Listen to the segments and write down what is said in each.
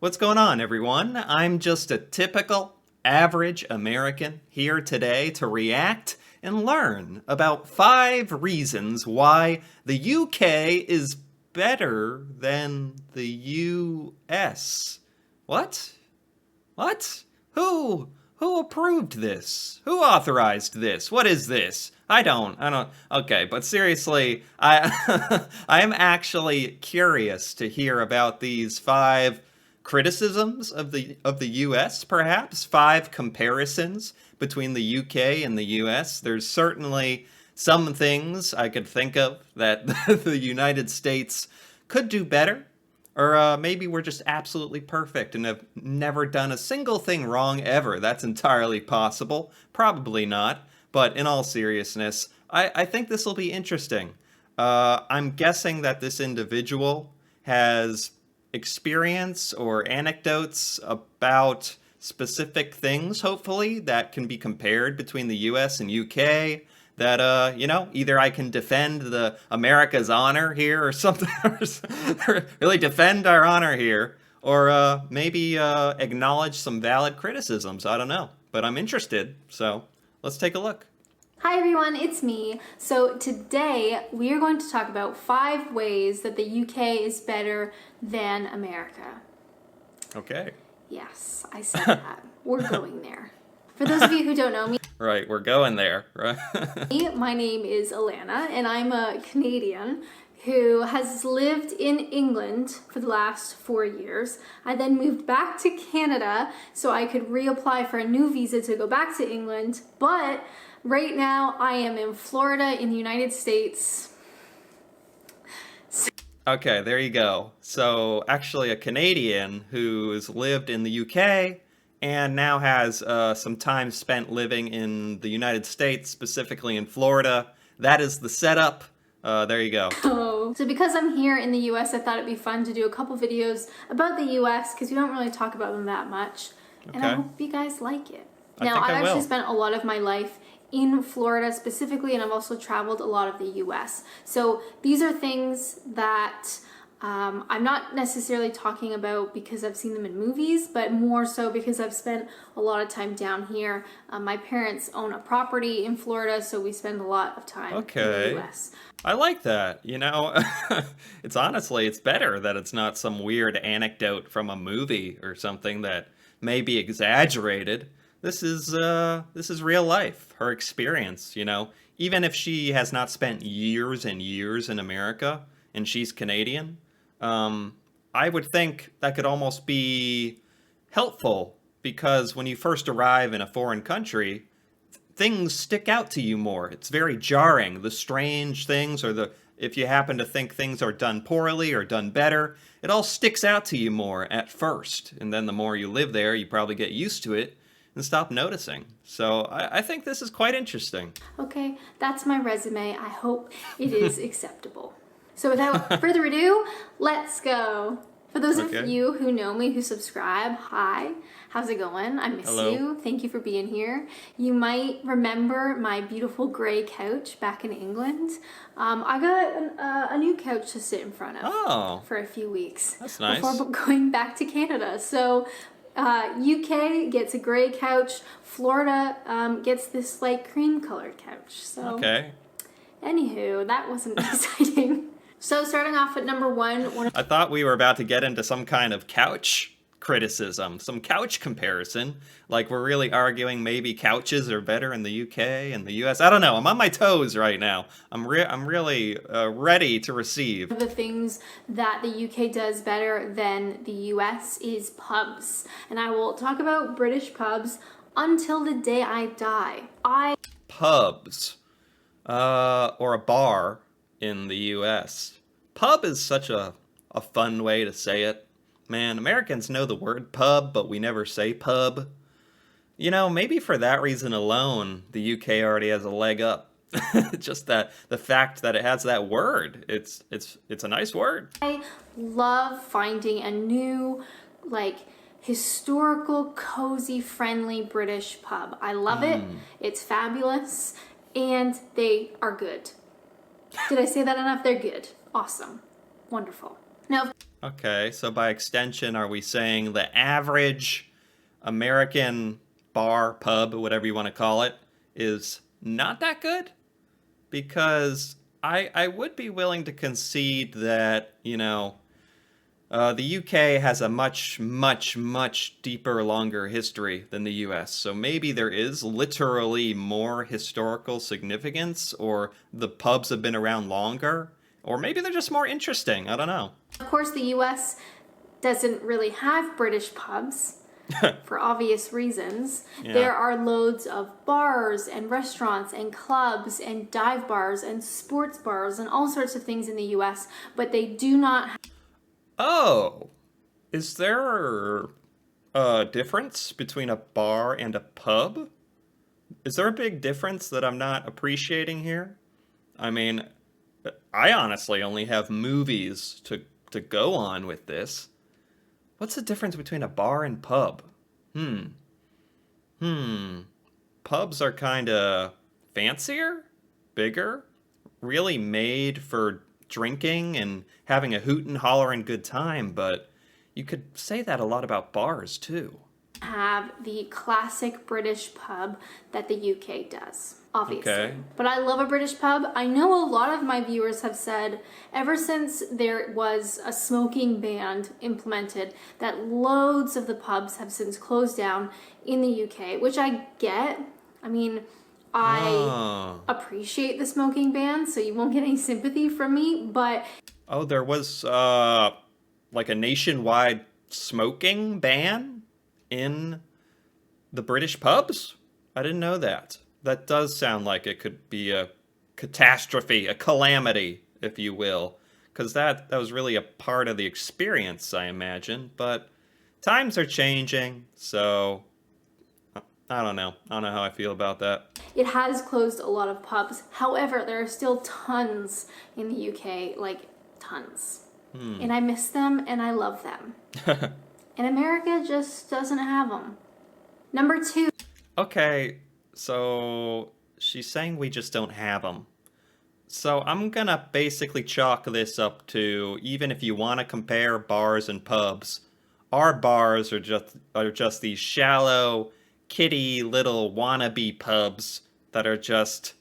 What's going on, everyone? I'm just a typical, average American here today to react and learn about 5 reasons why the UK is better than the US. What? What? Who approved this? Who authorized this? What is this? I don't. Okay, but seriously, I am actually curious to hear about these 5 criticisms of the US, perhaps 5 comparisons between the UK and the US. There's certainly some things I could think of that the United States could do better, or maybe we're just absolutely perfect and have never done a single thing wrong ever. That's entirely possible. Probably not. But in all seriousness, I think this will be interesting. I'm guessing that this individual has experience or anecdotes about specific things, hopefully, that can be compared between the US and UK. That either I can defend the America's honor here or something, or really defend our honor here, or maybe acknowledge some valid criticisms. I don't know, but I'm interested, so let's take a look. Hi everyone, it's me. So today we are going to talk about 5 ways that the UK is better than America. Okay. Yes, I said that. We're going there. For those of you who don't know me, Right, we're going there, right? my name is Alana and I'm a Canadian who has lived in England for the last 4 years. I then moved back to Canada so I could reapply for a new visa to go back to England, but right now I am in Florida in the United States. Okay, there you go. So, actually, a Canadian who's lived in the UK and now has some time spent living in the United States, specifically in Florida. That is the setup. There you go. So because I'm here in the US, I thought it'd be fun to do a couple videos about the US because we don't really talk about them that much. And I Okay. hope you guys like it. I Now, think I I've actually will. spent a lot of my life in Florida specifically, and I've also traveled a lot of the US. So these are things that I'm not necessarily talking about because I've seen them in movies, but more so because I've spent a lot of time down here. My parents own a property in Florida, so we spend a lot of time in Okay. the US. I like that. It's better that it's not some weird anecdote from a movie or something that may be exaggerated. This is real life, her experience, Even if she has not spent years and years in America and she's Canadian, I would think that could almost be helpful because when you first arrive in a foreign country, things stick out to you more. It's very jarring. The strange things, or if you happen to think things are done poorly or done better, it all sticks out to you more at first. And then the more you live there, you probably get used to it and stop noticing. So I think this is quite interesting. Okay, that's my resume. I hope it is acceptable. So without further ado, let's go. For those Okay. of you who know me, who subscribe, hi, how's it going? I miss Hello. you. Thank you for being here. You might remember my beautiful gray couch back in England. I got a new couch to sit in front of Oh, for a few weeks that's nice. before going back to Canada. So UK gets a gray couch. Florida gets this like cream colored couch. So Okay. anywho, that wasn't exciting. So starting off at number one I thought we were about to get into some kind of couch criticism, some couch comparison. Like we're really arguing maybe couches are better in the UK and the US. I don't know. I'm on my toes right now. I'm really ready to receive. of the things that the UK does better than the US is pubs. And I will talk about British pubs until the day I die. Pubs, or a bar in the US. Pub is such a fun way to say it. Man, Americans know the word pub, but we never say pub. Maybe for that reason alone, the UK already has a leg up. Just that the fact that it has that word. It's a nice word. I love finding a new, like, historical, cozy, friendly British pub. I love it. It's fabulous. And they are good. Did I say that enough? They're good. Awesome. Wonderful. Now, Okay, so by extension, are we saying the average American bar, pub, whatever you want to call it, is not that good? Because I would be willing to concede that, the UK has a much, much, much deeper, longer history than the US. So maybe there is literally more historical significance, or the pubs have been around longer, or maybe they're just more interesting. I don't know. Of course, the US doesn't really have British pubs for obvious reasons. Yeah. There are loads of bars and restaurants and clubs and dive bars and sports bars and all sorts of things in the US, but they do not. Oh, is there a difference between a bar and a pub? Is there a big difference that I'm not appreciating here? I mean, I honestly only have movies to go on with this. What's the difference between a bar and pub? Hmm. Pubs are kind of fancier, bigger, really made for drinking and having a hoot and holler and good time, but you could say that a lot about bars too. Have the classic British pub that the UK does, obviously. Okay. But I love a British pub. I know a lot of my viewers have said ever since there was a smoking ban implemented that loads of the pubs have since closed down in the UK, which I get. I mean, I appreciate the smoking ban, so you won't get any sympathy from me, but Oh, there was like a nationwide smoking ban in the British pubs? I didn't know that. That does sound like it could be a catastrophe, a calamity, if you will, because that was really a part of the experience, I imagine. But times are changing, so I don't know. I don't know how I feel about that. it has closed a lot of pubs. However, there are still tons in the UK, like tons. And I miss them and I love them. And America just doesn't have them. Number 2. Okay, so she's saying we just don't have them. So I'm gonna basically chalk this up to, even if you want to compare bars and pubs, our bars are just these shallow, kiddie little wannabe pubs that are just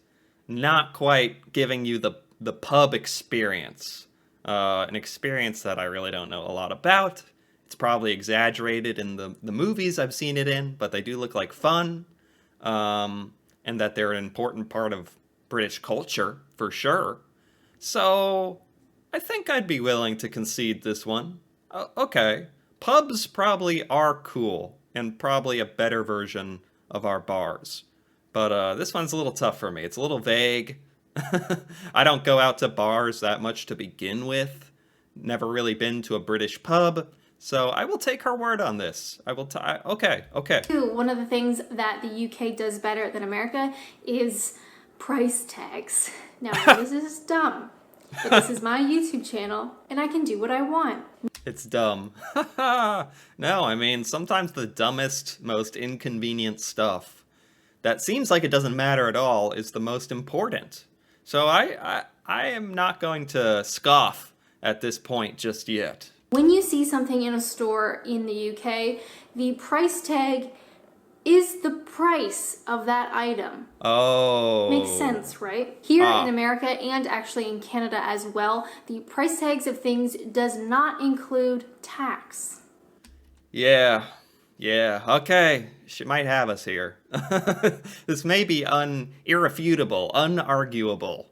not quite giving you the pub experience. An experience that I really don't know a lot about. It's probably exaggerated in the movies I've seen it in, but they do look like fun. And that they're an important part of British culture, for sure. So, I think I'd be willing to concede this one. Okay, pubs probably are cool, and probably a better version of our bars. But this one's a little tough for me. It's a little vague. I don't go out to bars that much to begin with. Never really been to a British pub. So I will take her word on this. Okay. 2, one of the things that the UK does better than America is price tags. Now, this is dumb, but this is my YouTube channel, and I can do what I want. It's dumb. No, I mean, sometimes the dumbest, most inconvenient stuff that seems like it doesn't matter at all is the most important. So I am not going to scoff at this point just yet. When you see something in a store in the UK, the price tag is the price of that item. Oh. Makes sense, right? Here in America and actually in Canada as well, the price tags of things does not include tax. Yeah, okay. She might have us here. This may be irrefutable, unarguable,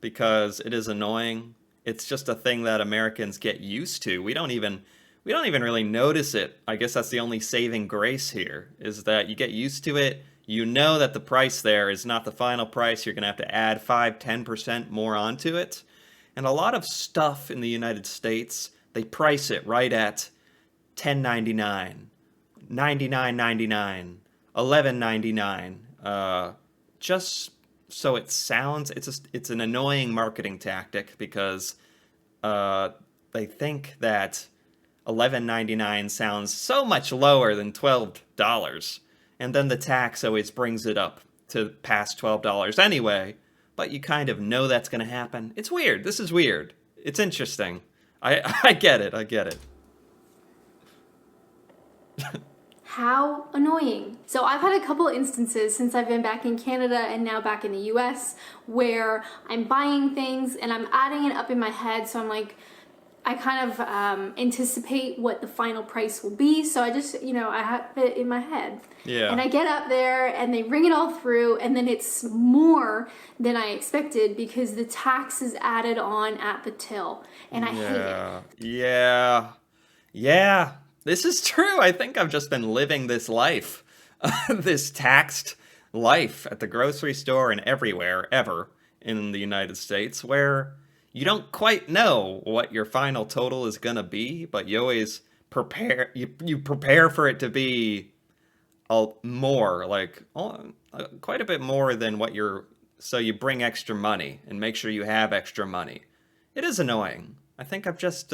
because it is annoying. It's just a thing that Americans get used to. We don't even really notice it. I guess that's the only saving grace here, is that you get used to it. You know that the price there is not the final price. You're going to have to add 5-10% more onto it. And a lot of stuff in the United States, they price it right at $10.99, $99.99, $11.99. Just so it sounds, it's an annoying marketing tactic, because they think that $11.99 sounds so much lower than $12, and then the tax always brings it up to past $12 anyway. But you kind of know that's going to happen. It's weird. This is weird. It's interesting. I get it. I get it. How annoying. So I've had a couple instances since I've been back in Canada and now back in the US where I'm buying things and I'm adding it up in my head. So I'm like, I kind of anticipate what the final price will be. So I just, I have it in my head. Yeah. And I get up there and they ring it all through and then it's more than I expected because the tax is added on at the till. And I hate it. Yeah. Yeah. This is true. I think I've just been living this life, this taxed life at the grocery store and everywhere, ever in the United States, where you don't quite know what your final total is gonna be, but you always prepare. You prepare for it to be more, like quite a bit more than what you're. So you bring extra money and make sure you have extra money. It is annoying. I think I've just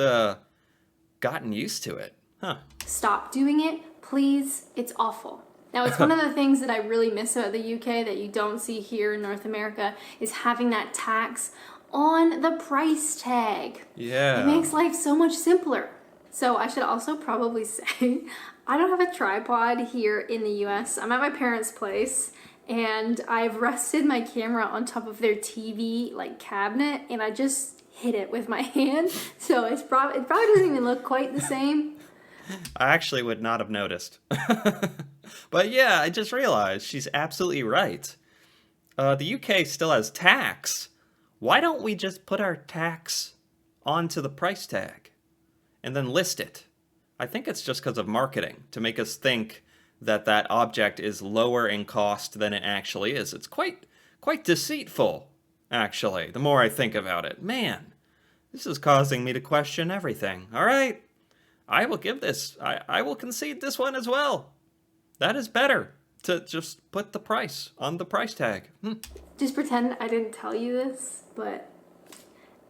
gotten used to it. Huh. Stop doing it, please. It's awful. Now, it's one of the things that I really miss about the UK that you don't see here in North America is having that tax on the price tag. Yeah. It makes life so much simpler. So I should also probably say I don't have a tripod here in the US. I'm at my parents' place and I've rested my camera on top of their TV cabinet and I just hit it with my hand. So it probably doesn't even look quite the same. I actually would not have noticed. But yeah, I just realized she's absolutely right. The UK still has tax. Why don't we just put our tax onto the price tag and then list it? I think it's just because of marketing, to make us think that that object is lower in cost than it actually is. It's quite deceitful, actually, the more I think about it. Man, this is causing me to question everything. All right. I will give this, I will concede this one as well. That is better, to just put the price on the price tag. Just pretend I didn't tell you this, but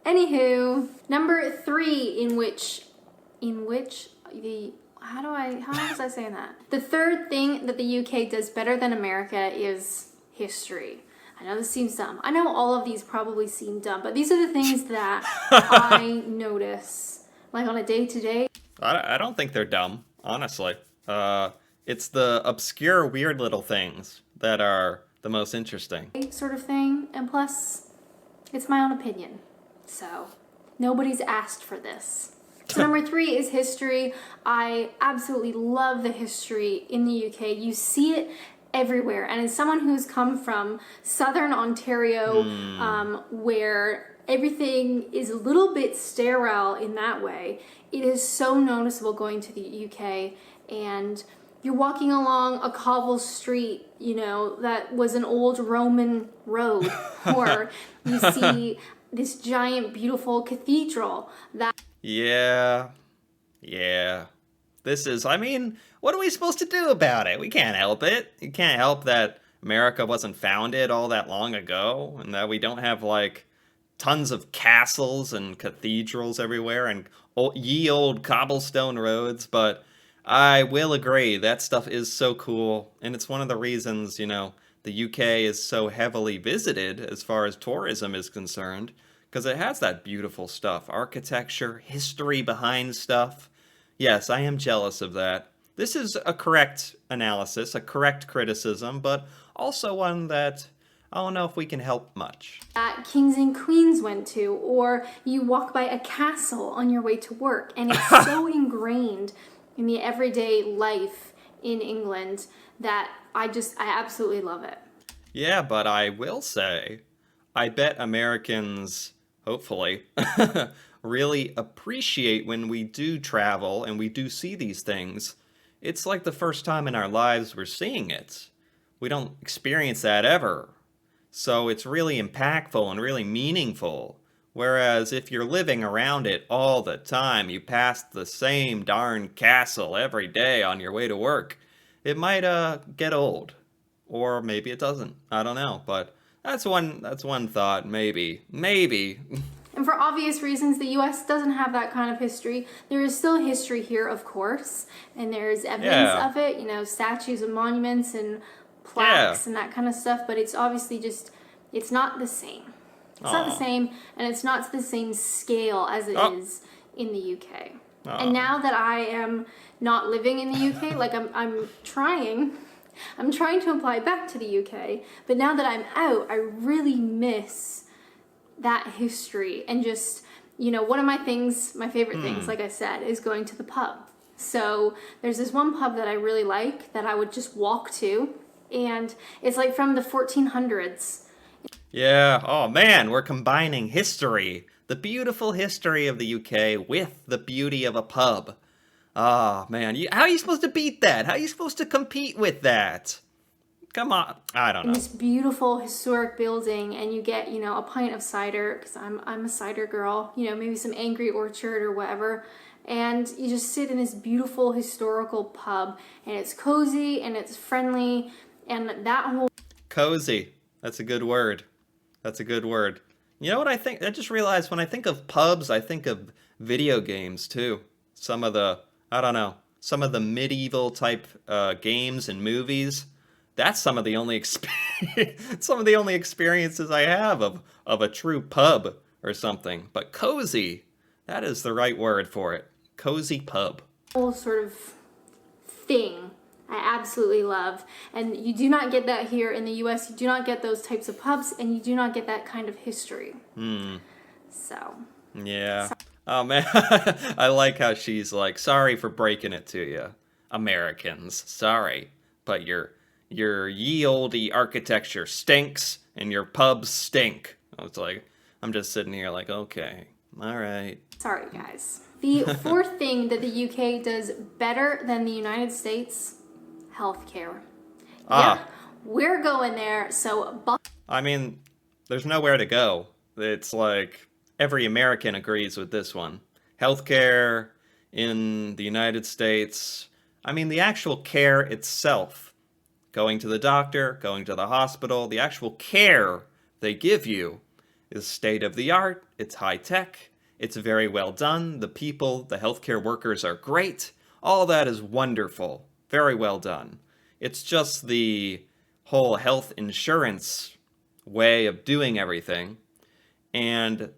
anywho, number 3 in which the, how was I saying that? The third thing that the UK does better than America is history. I know this seems dumb. I know all of these probably seem dumb, but these are the things that I notice, on a day-to-day. I don't think they're dumb, honestly. It's the obscure, weird little things that are the most interesting. Sort of thing, and plus, it's my own opinion. So, nobody's asked for this. So number 3 is history. I absolutely love the history in the UK. You see it everywhere. And as someone who's come from southern Ontario, where everything is a little bit sterile in that way, it is so noticeable going to the UK and you're walking along a cobble street, that was an old Roman road, or you see this giant, beautiful cathedral that... Yeah. This is, what are we supposed to do about it? We can't help it. You can't help that America wasn't founded all that long ago, and that we don't have, tons of castles and cathedrals everywhere, and ye old cobblestone roads, but I will agree, that stuff is so cool, and it's one of the reasons, the UK is so heavily visited as far as tourism is concerned, because it has that beautiful stuff, architecture, history behind stuff. Yes, I am jealous of that. This is a correct analysis, a correct criticism, but also one that I don't know if we can help much. That kings and queens went to, or you walk by a castle on your way to work, and it's so ingrained in the everyday life in England that I absolutely love it. Yeah, but I will say, I bet Americans, hopefully, really appreciate when we do travel and we do see these things. It's like the first time in our lives we're seeing it. We don't experience that ever. So it's really impactful and really meaningful. Whereas if you're living around it all the time, you pass the same darn castle every day on your way to work, it might get old. Or maybe it doesn't. I don't know. But that's one thought, maybe. And for obvious reasons, the US doesn't have that kind of history. There is still history here, of course, and there's evidence of it, statues and monuments and plaques and that kind of stuff, but it's obviously it's not the same. It's not the same, and it's not to the same scale as it is in the UK. Aw. And now that I am not living in the UK, like I'm trying to apply back to the UK, but now that I'm out, I really miss that history. And just, one of my favorite things, like I said, is going to the pub. So there's this one pub that I really like that I would just walk to, and it's like from the 1400s. Yeah, oh man, we're combining history, the beautiful history of the UK with the beauty of a pub. Oh man, how are you supposed to beat that? How are you supposed to compete with that? Come on, I don't In know. this beautiful historic building, and you get, a pint of cider, because I'm a cider girl, maybe some Angry Orchard or whatever, and you just sit in this beautiful historical pub, and it's cozy and it's friendly, and that whole Cozy, that's a good word. That's a good word. You know what I think? I just realized when I think of pubs, I think of video games too. I don't know, some of the medieval type games and movies. That's some of the only some of the only experiences I have of a true pub or something. But cozy, that is the right word for it. Cozy pub. whole sort of thing I absolutely love. And you do not get that here in the US. You do not get those types of pubs, and you do not get that kind of history. So, Yeah. Oh man, I like how she's like, sorry for breaking it to you, Americans. Sorry, but your ye olde architecture stinks, and your pubs stink. I was like, I'm just sitting here like, okay, all right. sorry guys. The fourth thing that the UK does better than the United States, healthcare. Yeah, we're going there. So, I mean, there's nowhere to go. It's like every American agrees with this one. Healthcare in the United States, I mean, the actual care itself, going to the doctor, going to the hospital, the actual care they give you is state of the art, it's high tech, it's very well done, the people, the healthcare workers are great, all that is wonderful, very well done. It's just the whole health insurance way of doing everything. And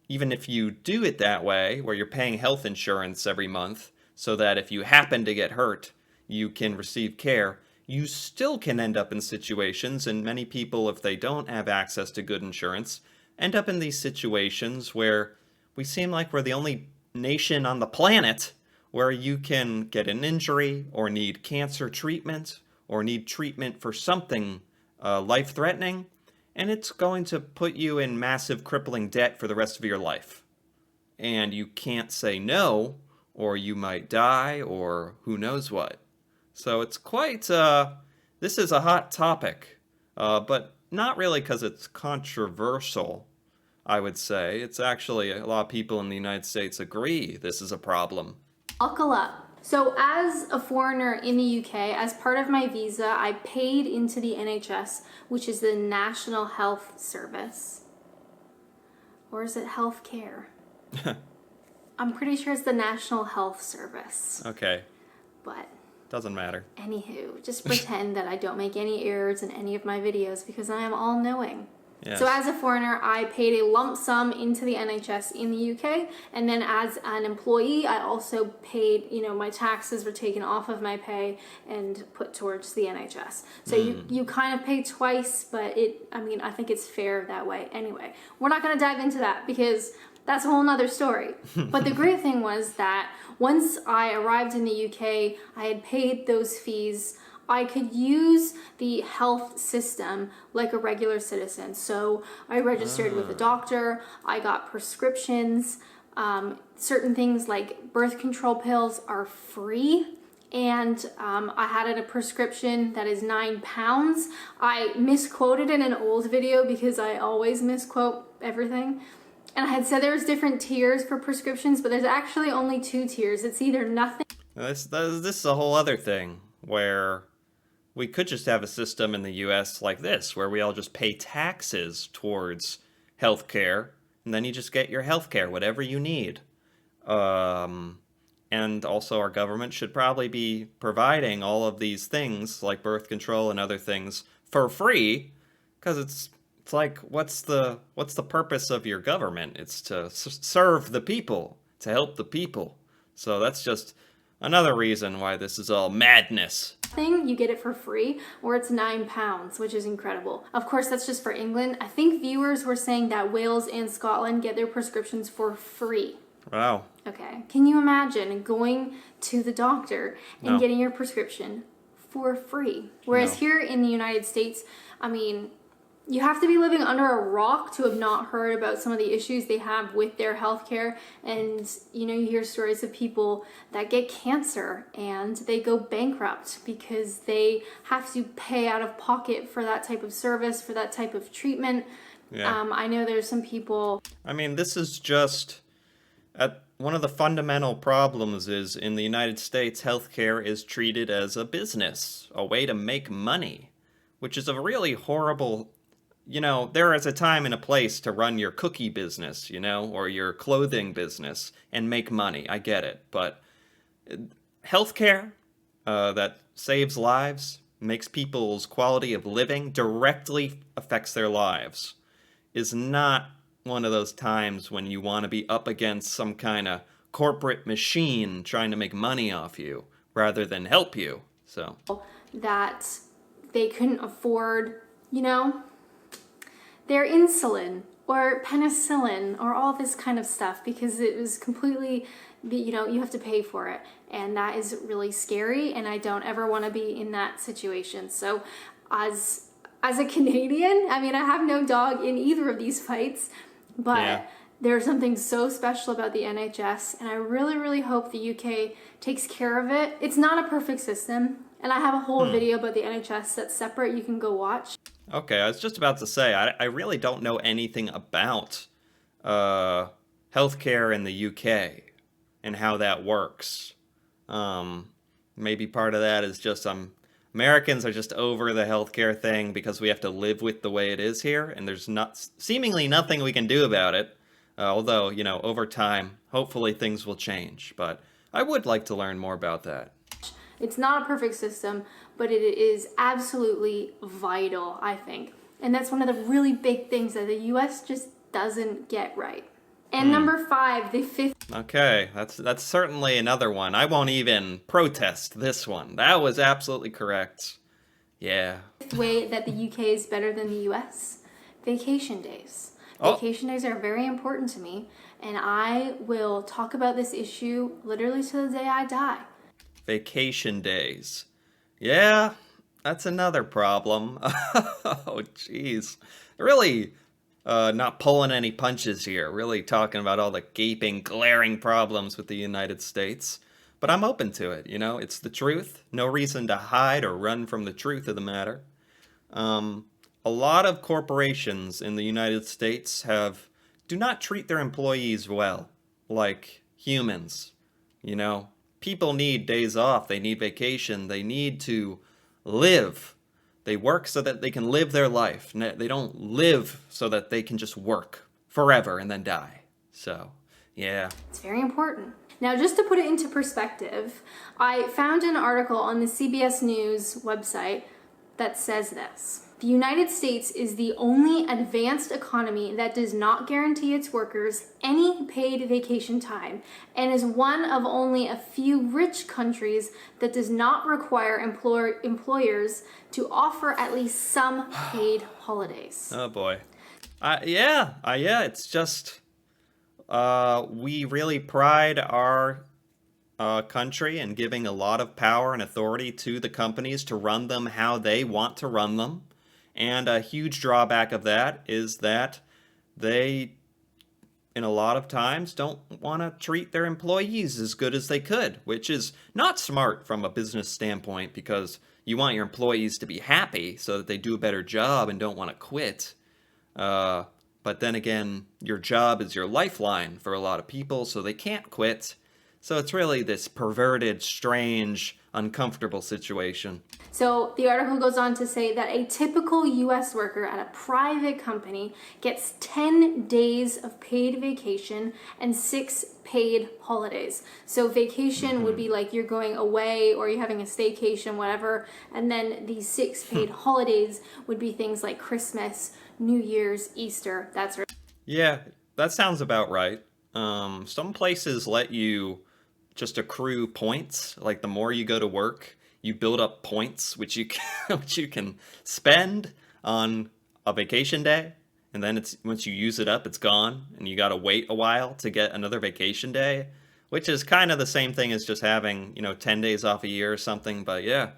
even if you do it that way, where you're paying health insurance every month, so that if you happen to get hurt, you can receive care, you still can end up in situations, and many people, if they don't have access to good insurance, end up in these situations where we seem like we're the only nation on the planet where you can get an injury or need cancer treatment or need treatment for something life-threatening, and it's going to put you in massive crippling debt for the rest of your life. And you can't say no, or you might die, or who knows what. So it's quite, this is a hot topic, but not really because it's controversial, I would say. It's actually, a lot of people in the United States agree this is a problem. buckle up. So, as a foreigner in the UK, as part of my visa, I paid into the NHS, which is the National Health Service. Or is it healthcare? I'm pretty sure it's the National Health Service. Okay, But, doesn't matter. anywho, just pretend that I don't make any errors in any of my videos because I am all knowing. Yes. So as a foreigner, I paid a lump sum into the NHS in the UK, and then as an employee, I also paid, my taxes were taken off of my pay and put towards the NHS. So you kind of pay twice, but I think it's fair that way. Anyway, we're not going to dive into that because that's a whole nother story. But the great thing was that once I arrived in the UK, I had paid those fees. I could use the health system like a regular citizen. So I registered with a doctor, I got prescriptions, certain things like birth control pills are free. And I had a prescription that is £9. I misquoted in an old video because I always misquote everything. And I had said there was different tiers for prescriptions, but there's actually only 2 tiers. It's either nothing. This is a whole other thing where we could just have a system in the US like this, where we all just pay taxes towards healthcare, and then you just get your healthcare, whatever you need. And also our government should probably be providing all of these things, like birth control and other things, for free, because it's like, what's the purpose of your government? It's to serve the people, to help the people. So that's just another reason why this is all madness. Thing, you get it for free, or it's £9, which is incredible. Of course, that's just for England. I think viewers were saying that Wales and Scotland get their prescriptions for free. Wow. Okay. Can you imagine going to the doctor and No. getting your prescription for free? Whereas No. here in the United States, I mean, you have to be living under a rock to have not heard about some of the issues they have with their healthcare. And, you know, you hear stories of people that get cancer and they go bankrupt because they have to pay out of pocket for that type of service, for that type of treatment. Yeah. I know there's some people. I mean, this is just one of the fundamental problems is in the United States, healthcare is treated as a business, a way to make money, which is a really horrible. You know, there is a time and a place to run your cookie business, you know, or your clothing business and make money. I get it. But healthcare that saves lives, makes people's quality of living, directly affects their lives, is not one of those times when you want to be up against some kind of corporate machine trying to make money off you rather than help you. So That they couldn't afford, you know, their insulin or penicillin or all this kind of stuff because it was completely, you know, you have to pay for it. And that is really scary. And I don't ever want to be in that situation. So as a Canadian, I mean, I have no dog in either of these fights, but Yeah. there's something so special about the NHS. And I really, really hope the UK takes care of it. It's not a perfect system. And I have a whole video about the NHS that's separate you can go watch. Okay, I was just about to say, I really don't know anything about healthcare in the UK and how that works. Maybe part of that is just Americans are just over the healthcare thing because we have to live with the way it is here, and there's seemingly nothing we can do about it. Although, you know, over time, hopefully things will change. But I would like to learn more about that. It's not a perfect system, but it is absolutely vital, I think. And that's one of the really big things that the US just doesn't get right. And number 5, the fifth Okay, that's certainly another one. I won't even protest this one. That was absolutely correct. Yeah. way that the UK is better than the US, vacation days. Oh. Vacation days are very important to me, and I will talk about this issue literally to the day I die. Vacation days. Yeah, that's another problem. Oh, jeez. Really not pulling any punches here. Really talking about all the gaping, glaring problems with the United States. But I'm open to it, you know? It's the truth. No reason to hide or run from the truth of the matter. A lot of corporations in the United States do not treat their employees well, like humans, you know? People need days off, they need vacation, they need to live. They work so that they can live their life. They don't live so that they can just work forever and then die. So, yeah. It's very important. Now, just to put it into perspective, I found an article on the CBS News website that says this. The United States is the only advanced economy that does not guarantee its workers any paid vacation time and is one of only a few rich countries that does not require employers to offer at least some paid holidays. Oh boy. Yeah, it's just we really pride our country in giving a lot of power and authority to the companies to run them how they want to run them. And a huge drawback of that is that they, in a lot of times, don't want to treat their employees as good as they could, which is not smart from a business standpoint because you want your employees to be happy so that they do a better job and don't want to quit. But then again, your job is your lifeline for a lot of people, so they can't quit. So it's really this perverted, strange, uncomfortable situation. So the article goes on to say that a typical US worker at a private company gets 10 days of paid vacation and 6 paid holidays. So vacation would be like you're going away or you're having a staycation, whatever. And then these 6 paid holidays would be things like Christmas, New Year's, Easter, that sort of. Yeah, that sounds about right. Some places let you just accrue points. Like the more you go to work, you build up points, which you can, which you can spend on a vacation day. And then it's once you use it up, it's gone, and you gotta wait a while to get another vacation day, which is kind of the same thing as just having 10 days off a year or something. But yeah,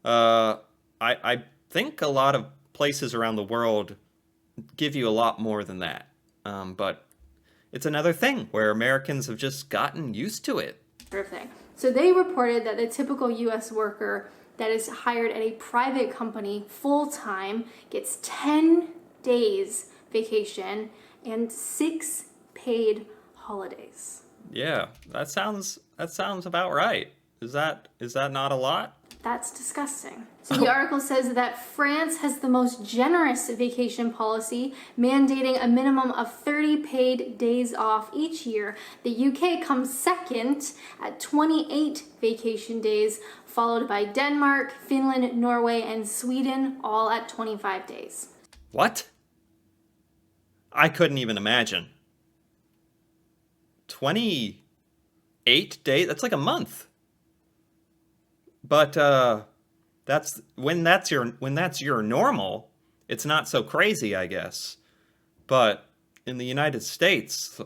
uh, I think a lot of places around the world give you a lot more than that. But it's another thing where Americans have just gotten used to it. Perfect. So they reported that the typical US worker that is hired at a private company full time gets 10 days vacation and 6 paid holidays. Yeah, that sounds about right. Is that not a lot? That's disgusting. So the article says that France has the most generous vacation policy, mandating a minimum of 30 paid days off each year. The UK comes second at 28 vacation days, followed by Denmark, Finland, Norway, and Sweden, all at 25 days. What? I couldn't even imagine. 28 days? That's like a month. But that's when that's your normal, it's not so crazy, I guess. But in the United States,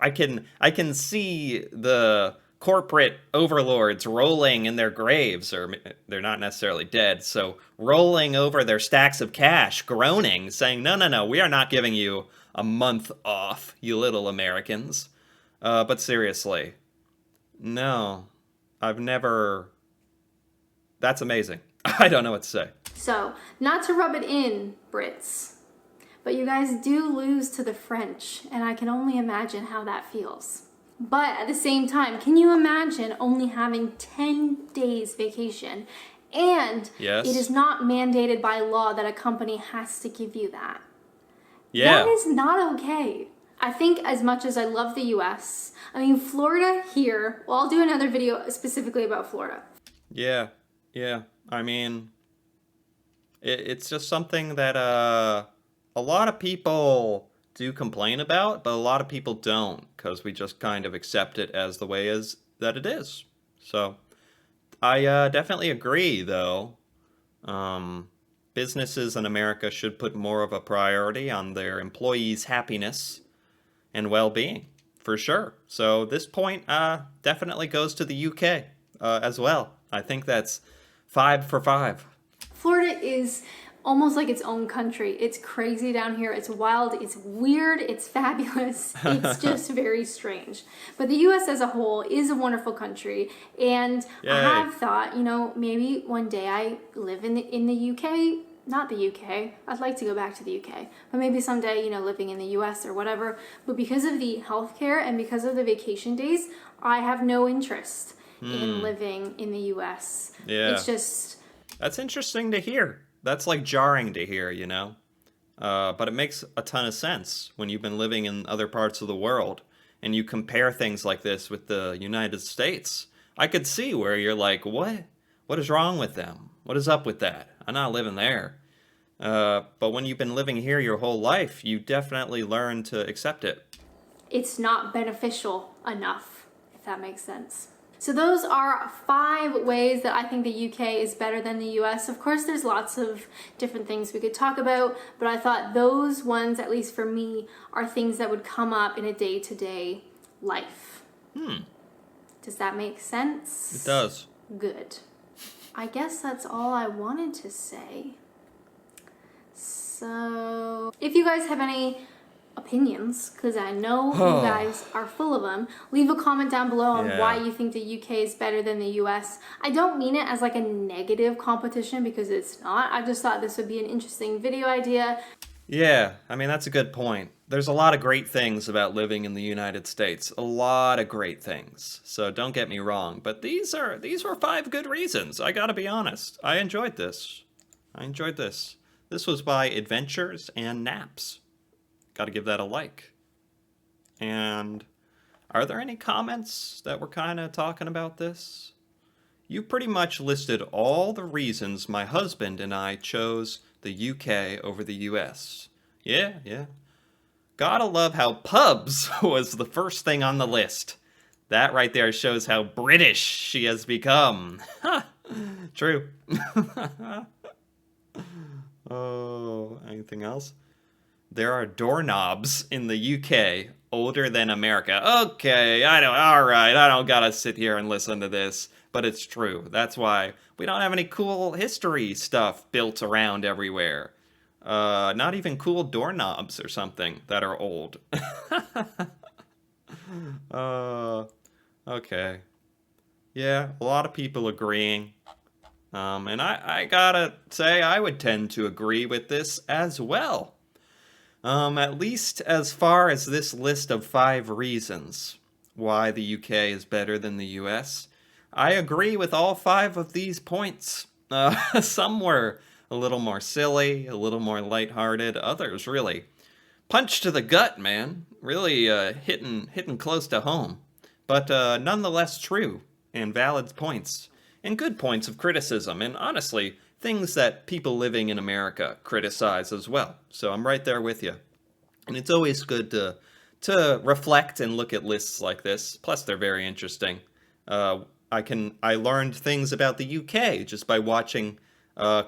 I can see the corporate overlords rolling in their graves, or they're not necessarily dead, so rolling over their stacks of cash, groaning, saying, "No, no, no, we are not giving you a month off, you little Americans." But seriously, no, I've never. That's amazing. I don't know what to say. So, not to rub it in, Brits, but you guys do lose to the French, and I can only imagine how that feels. But at the same time, can you imagine only having 10 days vacation? And Yes. it is not mandated by law that a company has to give you that. Yeah. That is not okay. I think as much as I love the US, I mean, Florida here, well, I'll do another video specifically about Florida. Yeah. Yeah. I mean, it's just something that a lot of people do complain about, but a lot of people don't because we just kind of accept it as the way is that it is. So I definitely agree, though. Um, Businesses in America should put more of a priority on their employees' happiness and well-being, for sure. So this point definitely goes to the UK as well. I think that's 5 for 5. Florida is almost like its own country. It's crazy down here. It's wild. It's weird. It's fabulous. It's just very strange. But the US as a whole is a wonderful country. And Yay. I have thought, maybe one day I live in the UK. Not the UK. I'd like to go back to the UK. But maybe someday, living in the US or whatever. But because of the healthcare and because of the vacation days, I have no interest in living in the US. Yeah. It's just That's interesting to hear. That's like jarring to hear, But it makes a ton of sense when you've been living in other parts of the world and you compare things like this with the United States. I could see where you're like, what? What is wrong with them? What is up with that? I'm not living there. But when you've been living here your whole life, you definitely learn to accept it. it's not beneficial enough, if that makes sense. So those are 5 ways that I think the UK is better than the US. Of course, there's lots of different things we could talk about, but I thought those ones, at least for me, are things that would come up in a day-to-day life. Does that make sense? It does. Good. I guess that's all I wanted to say. So, if you guys have any opinions, because I know you guys are full of them, leave a comment down below on Yeah. why you think the UK is better than the US. I don't mean it as like a negative competition, because it's not. I just thought this would be an interesting video idea. Yeah, I mean, that's a good point. There's a lot of great things about living in the United States. A lot of great things. So don't get me wrong, but these were 5 good reasons. I gotta be honest. I enjoyed this. This was by Adventures and Naps. Gotta give that a like. And are there any comments that were kind of talking about this? You pretty much listed all the reasons my husband and I chose the UK over the US. Yeah. Gotta love how pubs was the first thing on the list. That right there shows how British she has become. True. Oh, anything else? There are doorknobs in the UK older than America. Okay, alright, I don't gotta sit here and listen to this, but it's true. That's why we don't have any cool history stuff built around everywhere. Not even cool doorknobs or something that are old. uh, okay. Yeah, a lot of people agreeing. And I gotta say, I would tend to agree with this as well. At least as far as this list of 5 reasons why the UK is better than the US. I agree with all 5 of these points. Some were a little more silly, a little more lighthearted, others really punch to the gut, man. Really hitting close to home. But nonetheless true and valid points. And good points of criticism, and honestly, things that people living in America criticize as well. So I'm right there with you. And it's always good to reflect and look at lists like this. Plus, they're very interesting. I learned things about the UK just by watching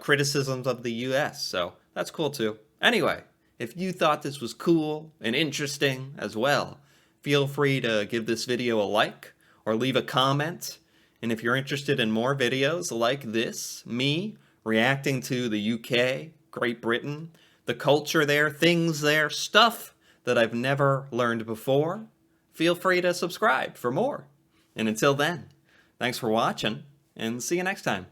criticisms of the US, so that's cool too. Anyway, if you thought this was cool and interesting as well, feel free to give this video a like or leave a comment. And if you're interested in more videos like this, me reacting to the UK, Great Britain, the culture there, things there, stuff that I've never learned before, feel free to subscribe for more. And until then, thanks for watching, and see you next time.